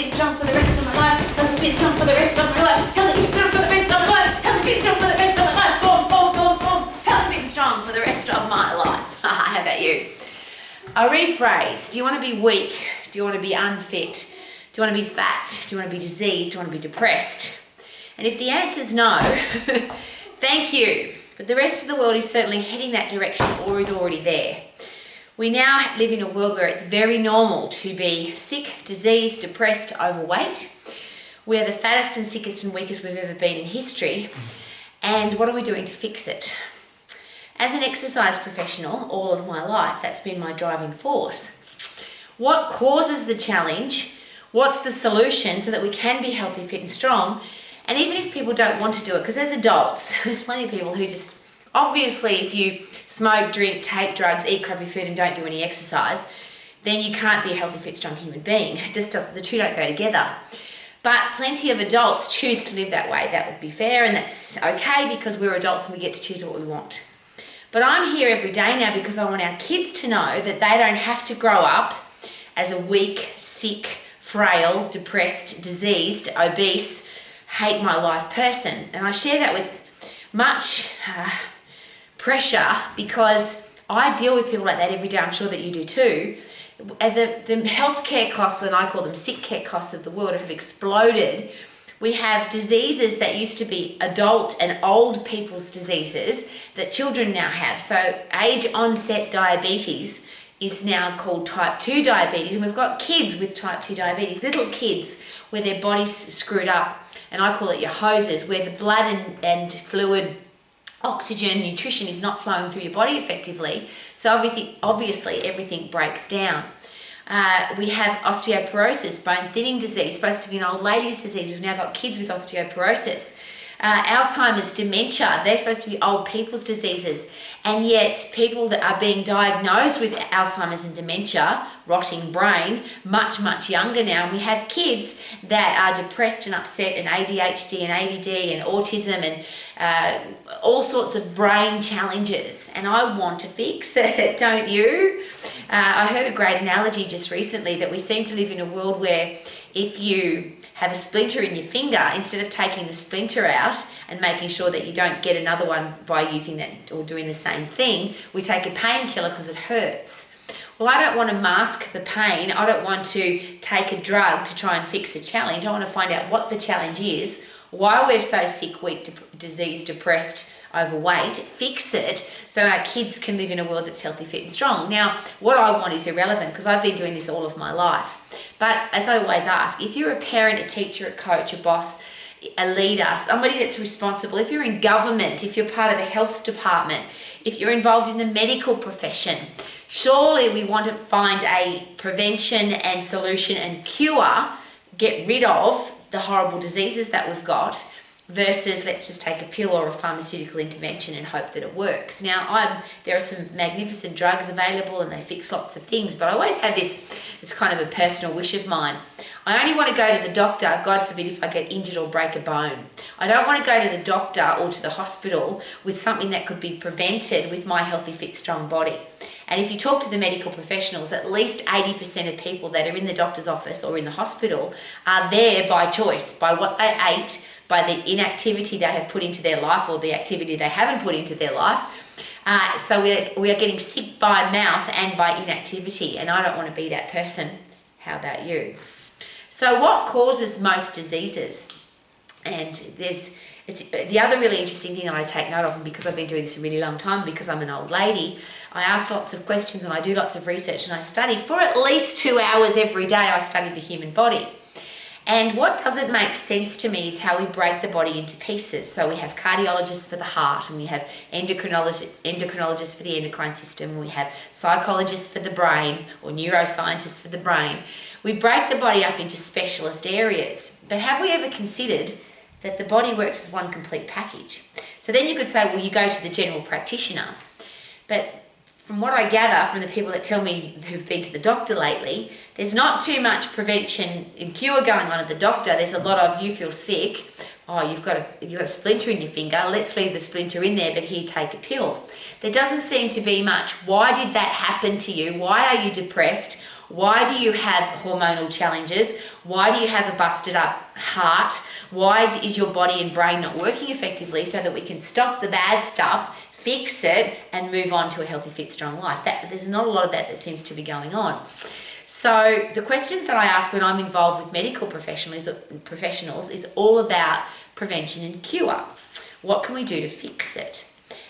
Healthy, fit, strong for the rest of my life. Healthy, fit, strong for the rest of my life. Healthy, fit, strong for the rest of my life. Healthy, fit, strong for the rest of my life. Boom, boom, boom, boom. Healthy, fit, strong for the rest of my life. How about you? A rephrase. Do you want to be weak? Do you want to be unfit? Do you want to be fat? Do you want to be diseased? Do you want to be depressed? And if the answer is no, thank you. But the rest of the world is certainly heading that direction or is already there. We now live in a world where it's very normal to be sick, diseased, depressed, overweight. We're the fattest and sickest and weakest we've ever been in history. And what are we doing to fix it? As an exercise professional, all of my life, that's been my driving force. What causes the challenge? What's the solution so that we can be healthy, fit and strong? And even if people don't want to do it, because as adults, there's plenty of people who just, obviously if you smoke, drink, take drugs, eat crappy food and don't do any exercise, then you can't be a healthy, fit, strong human being. It just doesn't, the two don't go together. But plenty of adults choose to live that way. That would be fair and that's okay because we're adults and we get to choose what we want. But I'm here every day now because I want our kids to know that they don't have to grow up as a weak, sick, frail, depressed, diseased, obese, hate my life person. And I share that with much pressure because I deal with people like that every day. I'm sure that you do too. The healthcare costs, and I call them sick care costs of the world, have exploded. We have diseases that used to be adult and old people's diseases that children now have. So age onset diabetes is now called type 2 diabetes. And we've got kids with type 2 diabetes, little kids where their body's screwed up. And I call it your hoses, where the blood and fluid, oxygen, nutrition is not flowing through your body effectively. So obviously everything breaks down. We have osteoporosis, bone thinning disease, supposed to be an old lady's disease. We've now got kids with osteoporosis. Alzheimer's, dementia, they're supposed to be old people's diseases. And yet people that are being diagnosed with Alzheimer's and dementia, rotting brain, much, much younger now. And we have kids that are depressed and upset and ADHD and ADD and autism and all sorts of brain challenges. And I want to fix it, don't you? I heard a great analogy just recently that we seem to live in a world where if you have a splinter in your finger, instead of taking the splinter out and making sure that you don't get another one by using that or doing the same thing, we take a painkiller because it hurts. Well, I don't want to mask the pain. I don't want to take a drug to try and fix a challenge. I want to find out what the challenge is, why we're so sick, weak, diseased, depressed, overweight, fix it so our kids can live in a world that's healthy, fit and strong. Now, what I want is irrelevant because I've been doing this all of my life. But as I always ask, if you're a parent, a teacher, a coach, a boss, a leader, somebody that's responsible, if you're in government, if you're part of the health department, if you're involved in the medical profession, surely we want to find a prevention and solution and cure, get rid of the horrible diseases that we've got, versus let's just take a pill or a pharmaceutical intervention and hope that it works. Now, there are some magnificent drugs available and they fix lots of things, but I always have it's kind of a personal wish of mine. I only want to go to the doctor, God forbid, if I get injured or break a bone. I don't want to go to the doctor or to the hospital with something that could be prevented with my healthy, fit, strong body. And if you talk to the medical professionals, at least 80% of people that are in the doctor's office or in the hospital are there by choice, by what they ate, by the inactivity they have put into their life or the activity they haven't put into their life. So we are getting sick by mouth and by inactivity, and I don't want to be that person. How about you? So what causes most diseases? And it's the other really interesting thing that I take note of, and because I've been doing this a really long time, because I'm an old lady, I ask lots of questions and I do lots of research and I study for at least 2 hours every day. I study the human body. And what doesn't make sense to me is how we break the body into pieces. So we have cardiologists for the heart, and we have endocrinologists for the endocrine system, and we have psychologists for the brain, or neuroscientists for the brain. We break the body up into specialist areas. But have we ever considered that the body works as one complete package? So then you could say, well, you go to the general practitioner. But from what I gather from the people that tell me who've been to the doctor lately, there's not too much prevention and cure going on at the doctor. There's a lot of, you feel sick, oh, you've got a splinter in your finger, let's leave the splinter in there, but here, take a pill. There doesn't seem to be much. Why did that happen to you? Why are you depressed? Why do you have hormonal challenges? Why do you have a busted up heart? Why is your body and brain not working effectively, so that we can stop the bad stuff, fix it, and move on to a healthy, fit, strong life? There's not a lot of that seems to be going on. So the questions that I ask when I'm involved with medical professionals is all about prevention and cure. What can we do to fix it?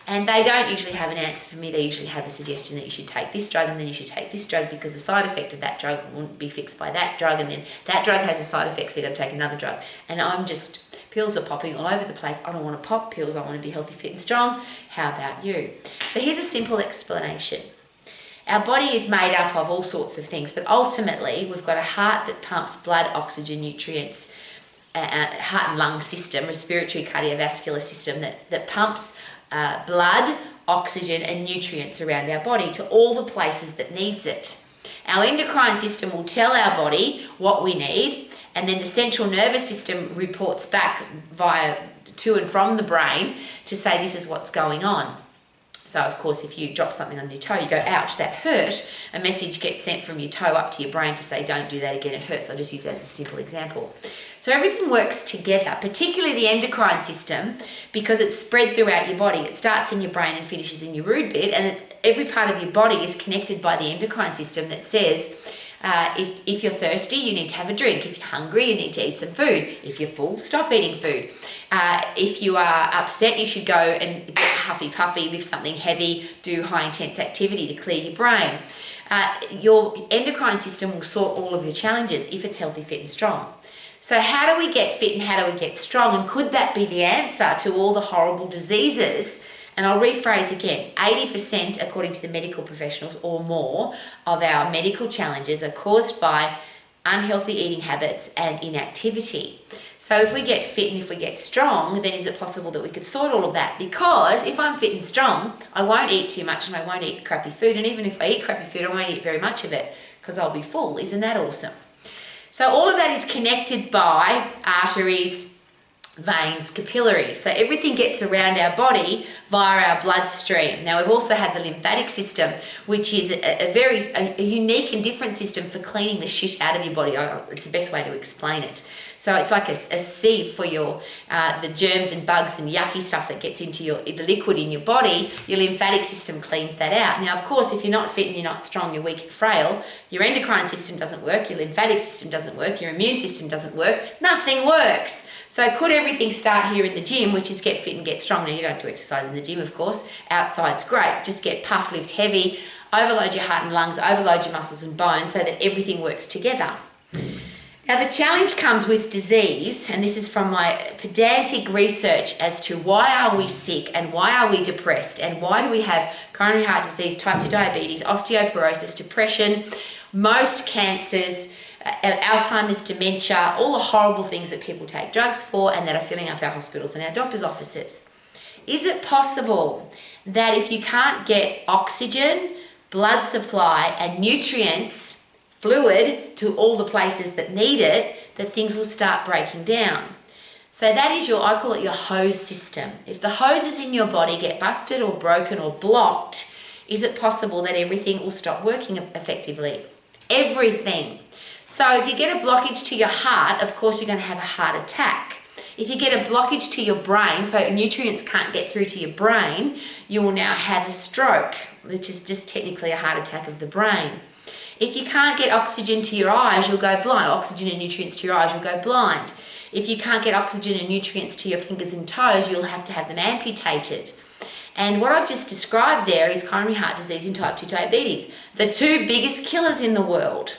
And they don't usually have an answer for me. They usually have a suggestion that you should take this drug and then you should take this drug, because the side effect of that drug won't be fixed by that drug, and then that drug has a side effect, so you've got to take another drug. And I'm just, pills are popping all over the place. I don't want to pop pills. I want to be healthy, fit and strong. How about you? So here's a simple explanation. Our body is made up of all sorts of things, but ultimately we've got a heart that pumps blood, oxygen, nutrients, heart and lung system, respiratory cardiovascular system that pumps blood, oxygen and nutrients around our body to all the places that needs it. Our endocrine system will tell our body what we need, and then the central nervous system reports back to and from the brain to say this is what's going on. So of course, if you drop something on your toe, you go, ouch, that hurt. A message gets sent from your toe up to your brain to say, don't do that again, it hurts. I'll just use that as a simple example. So everything works together, particularly the endocrine system, because it's spread throughout your body. It starts in your brain and finishes in your root bit, and every part of your body is connected by the endocrine system that says, if you're thirsty, you need to have a drink. If you're hungry, you need to eat some food. If you're full, stop eating food. If you are upset, you should go and get huffy puffy, lift something heavy, do high intense activity to clear your brain. Your endocrine system will sort all of your challenges if it's healthy, fit and strong. So how do we get fit and how do we get strong? And could that be the answer to all the horrible diseases? And I'll rephrase again, 80%, according to the medical professionals or more, of our medical challenges are caused by unhealthy eating habits and inactivity. So if we get fit and if we get strong, then is it possible that we could sort all of that? Because if I'm fit and strong, I won't eat too much and I won't eat crappy food. And even if I eat crappy food, I won't eat very much of it because I'll be full. Isn't that awesome? So all of that is connected by arteries, veins, capillaries. So everything gets around our body via our bloodstream. Now we've also had the lymphatic system, which is a unique and different system for cleaning the shit out of your body. It's the best way to explain it. So it's like a sieve for your the germs and bugs and yucky stuff that gets into the liquid in your body. Your lymphatic system cleans that out. Now, of course, if you're not fit and you're not strong, you're weak and frail, your endocrine system doesn't work, your lymphatic system doesn't work, your immune system doesn't work, nothing works. So could everything start here in the gym, which is get fit and get strong? Now, you don't have to exercise in the gym, of course. Outside's great. Just get puff, lift heavy, overload your heart and lungs, overload your muscles and bones so that everything works together. Now, the challenge comes with disease, and this is from my pedantic research as to why are we sick and why are we depressed and why do we have coronary heart disease, type 2 diabetes, osteoporosis, depression, most cancers, Alzheimer's, dementia, all the horrible things that people take drugs for and that are filling up our hospitals and our doctors' offices. Is it possible that if you can't get oxygen, blood supply and nutrients, fluid to all the places that need it, that things will start breaking down? So that is I call it your hose system. If the hoses in your body get busted or broken or blocked, is it possible that everything will stop working effectively? Everything. So if you get a blockage to your heart, of course you're going to have a heart attack. If you get a blockage to your brain, so nutrients can't get through to your brain, you will now have a stroke, which is just technically a heart attack of the brain. If you can't get oxygen to your eyes, you'll go blind. Oxygen and nutrients to your eyes, you'll go blind. If you can't get oxygen and nutrients to your fingers and toes, you'll have to have them amputated. And what I've just described there is coronary heart disease and type 2 diabetes, the two biggest killers in the world.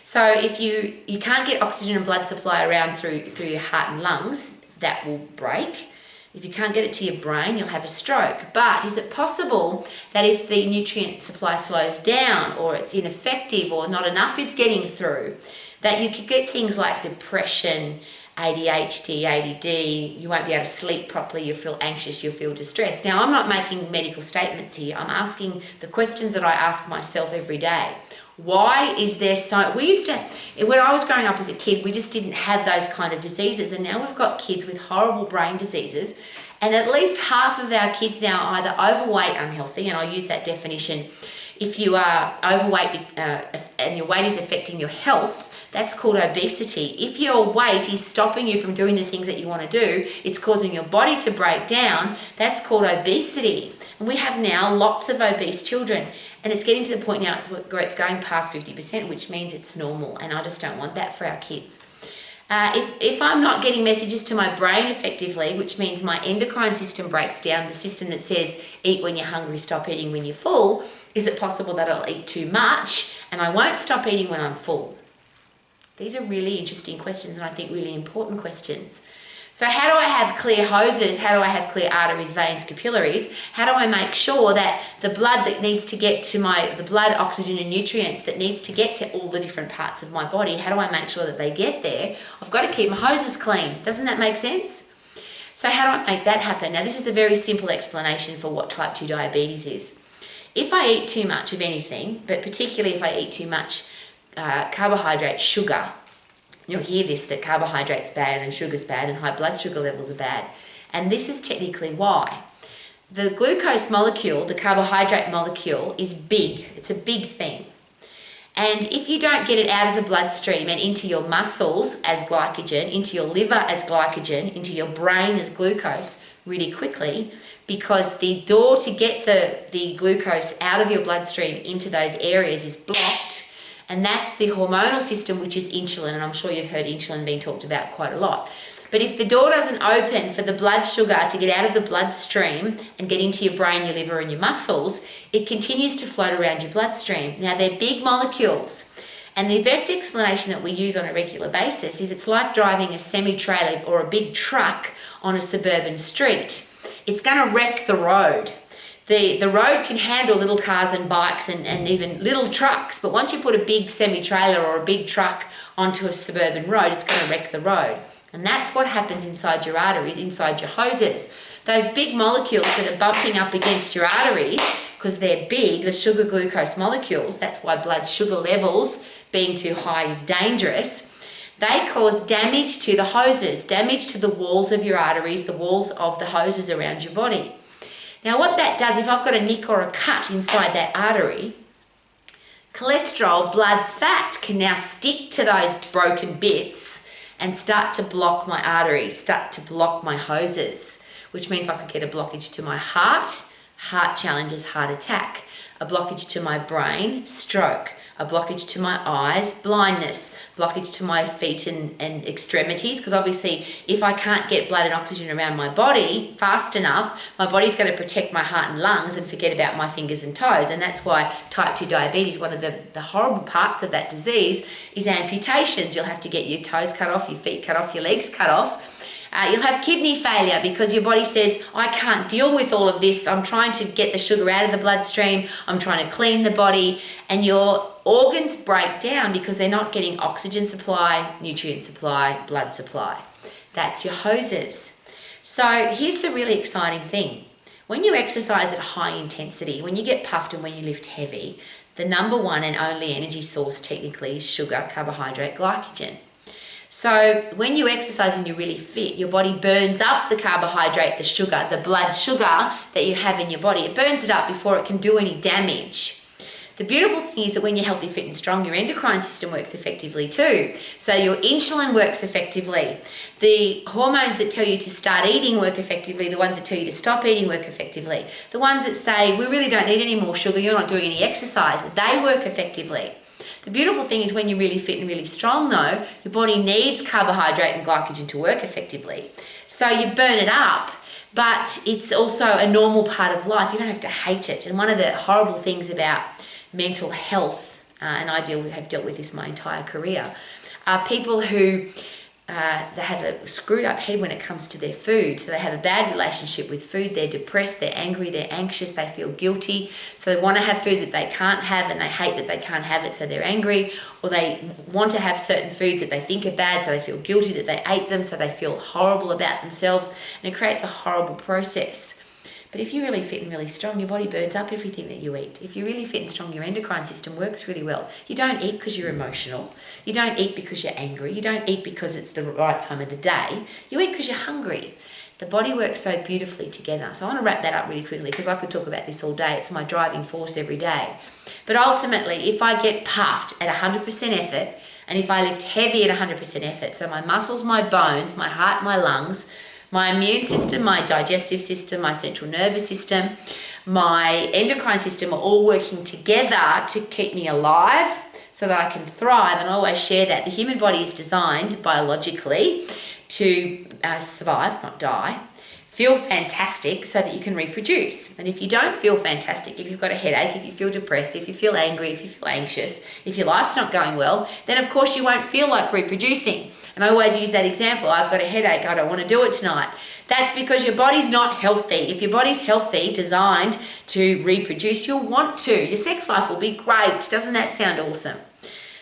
So if you can't get oxygen and blood supply around through your heart and lungs, that will break. If you can't get it to your brain, you'll have a stroke. But is it possible that if the nutrient supply slows down or it's ineffective or not enough is getting through, that you could get things like depression, ADHD, ADD, you won't be able to sleep properly, you'll feel anxious, you'll feel distressed. Now, I'm not making medical statements here. I'm asking the questions that I ask myself every day. Why is there when I was growing up as a kid, we just didn't have those kind of diseases, and now we've got kids with horrible brain diseases, and at least half of our kids now are either overweight, unhealthy, and I'll use that definition If you are overweight and your weight is affecting your health, that's called obesity. If your weight is stopping you from doing the things that you want to do, it's causing your body to break down, that's called obesity. And we have now lots of obese children, and it's getting to the point now where it's going past 50%, which means it's normal, and I just don't want that for our kids. If I'm not getting messages to my brain effectively, which means my endocrine system breaks down, the system that says eat when you're hungry, stop eating when you're full, is it possible that I'll eat too much and I won't stop eating when I'm full? These are really interesting questions, and I think really important questions. So how do I have clear hoses? How do I have clear arteries, veins, capillaries? How do I make sure that the blood that needs to get to the blood, oxygen and nutrients that needs to get to all the different parts of my body, how do I make sure that they get there? I've got to keep my hoses clean. Doesn't that make sense? So how do I make that happen? Now, this is a very simple explanation for what type 2 diabetes is. If I eat too much of anything, but particularly if I eat too much carbohydrate, sugar, you'll hear this, that carbohydrate's bad and sugar's bad and high blood sugar levels are bad. And this is technically why. The glucose molecule, the carbohydrate molecule, is big. It's a big thing. And if you don't get it out of the bloodstream and into your muscles as glycogen, into your liver as glycogen, into your brain as glucose really quickly, because the door to get the glucose out of your bloodstream into those areas is blocked. And that's the hormonal system, which is insulin. And I'm sure you've heard insulin being talked about quite a lot. But if the door doesn't open for the blood sugar to get out of the bloodstream and get into your brain, your liver and your muscles, it continues to float around your bloodstream. Now, they're big molecules. And the best explanation that we use on a regular basis is it's like driving a semi-trailer or a big truck on a suburban street. It's going to wreck the road. The road can handle little cars and bikes and even little trucks, but once you put a big semi-trailer or a big truck onto a suburban road, it's going to wreck the road. And that's what happens inside your arteries, inside your hoses. Those big molecules that are bumping up against your arteries, because they're big, the sugar glucose molecules, that's why blood sugar levels being too high is dangerous. They cause damage to the hoses, damage to the walls of your arteries, the walls of the hoses around your body. Now what that does, if I've got a nick or a cut inside that artery, cholesterol, blood fat can now stick to those broken bits and start to block my arteries, start to block my hoses, which means I could get a blockage to my heart challenges, heart attack, a blockage to my brain, stroke, a blockage to my eyes, blindness, blockage to my feet and extremities, because obviously if I can't get blood and oxygen around my body fast enough, my body's going to protect my heart and lungs and forget about my fingers and toes. And that's why type 2 diabetes, one of the horrible parts of that disease is amputations. You'll have to get your toes cut off, your feet cut off, your legs cut off. You'll have kidney failure because your body says, I can't deal with all of this. I'm trying to get the sugar out of the bloodstream. I'm trying to clean the body. And your organs break down because they're not getting oxygen supply, nutrient supply, blood supply. That's your hoses. So here's the really exciting thing. When you exercise at high intensity, when you get puffed and when you lift heavy, the number one and only energy source technically is sugar, carbohydrate, glycogen. So when you exercise and you're really fit, your body burns up the carbohydrate, the sugar, the blood sugar that you have in your body. It burns it up before it can do any damage. The beautiful thing is that when you're healthy, fit and strong, your endocrine system works effectively too. So your insulin works effectively. The hormones that tell you to start eating work effectively. The ones that tell you to stop eating work effectively. The ones that say, we really don't need any more sugar, you're not doing any exercise, they work effectively. The beautiful thing is when you're really fit and really strong though, your body needs carbohydrate and glycogen to work effectively. So you burn it up, but it's also a normal part of life. You don't have to hate it. And one of the horrible things about mental health, and I have dealt with this my entire career, are people who they have a screwed up head when it comes to their food. So they have a bad relationship with food. They're depressed, they're angry, they're anxious, they feel guilty. So they want to have food that they can't have and they hate that they can't have it, so they're angry. Or they want to have certain foods that they think are bad, so they feel guilty that they ate them, so they feel horrible about themselves. And it creates a horrible process. But if you're really fit and really strong, your body burns up everything that you eat. If you're really fit and strong, your endocrine system works really well. You don't eat because you're emotional. You don't eat because you're angry. You don't eat because it's the right time of the day. You eat because you're hungry. The body works so beautifully together. So I want to wrap that up really quickly because I could talk about this all day. It's my driving force every day. But ultimately, if I get puffed at 100% effort, and if I lift heavy at 100% effort, so my muscles, my bones, my heart, my lungs, my immune system, my digestive system, my central nervous system, my endocrine system are all working together to keep me alive so that I can thrive. And I always share that the human body is designed biologically to survive, not die, feel fantastic so that you can reproduce. And if you don't feel fantastic, if you've got a headache, if you feel depressed, if you feel angry, if you feel anxious, if your life's not going well, then of course you won't feel like reproducing. And I always use that example. I've got a headache, I don't want to do it tonight. That's because your body's not healthy. If your body's healthy, designed to reproduce, you'll want to. Your sex life will be great. Doesn't that sound awesome?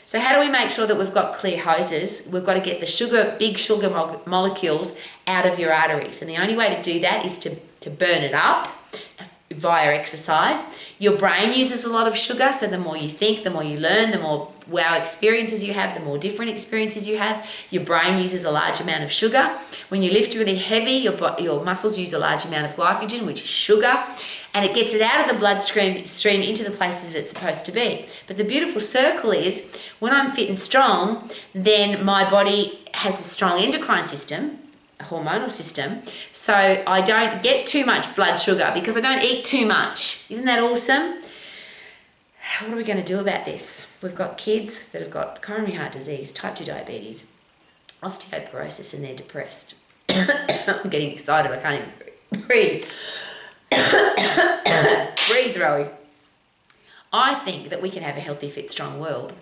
So how do we make sure that we've got clear hoses? We've got to get the big sugar molecules out of your arteries. And the only way to do that is to burn it up via exercise. Your brain uses a lot of sugar, so the more you think, the more you learn, the more wow experiences you have, the more different experiences you have. Your brain uses a large amount of sugar. When you lift really heavy, your muscles use a large amount of glycogen, which is sugar, and it gets it out of the bloodstream into the places that it's supposed to be. But the beautiful circle is, when I'm fit and strong, then my body has a strong endocrine system, a hormonal system, so I don't get too much blood sugar because I don't eat too much. Isn't that awesome? What are we going to do about this? We've got kids that have got coronary heart disease, type 2 diabetes, osteoporosis, and they're depressed. I'm getting excited, I can't even breathe. Breathe, Rowie. I think that we can have a healthy, fit, strong world.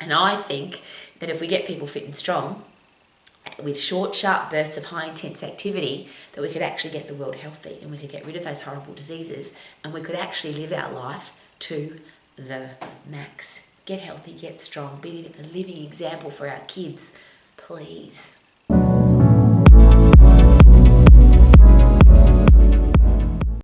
And I think that if we get people fit and strong, with short, sharp bursts of high intense activity, that we could actually get the world healthy and we could get rid of those horrible diseases and we could actually live our life to the max. Get healthy, get strong, be the living example for our kids, please.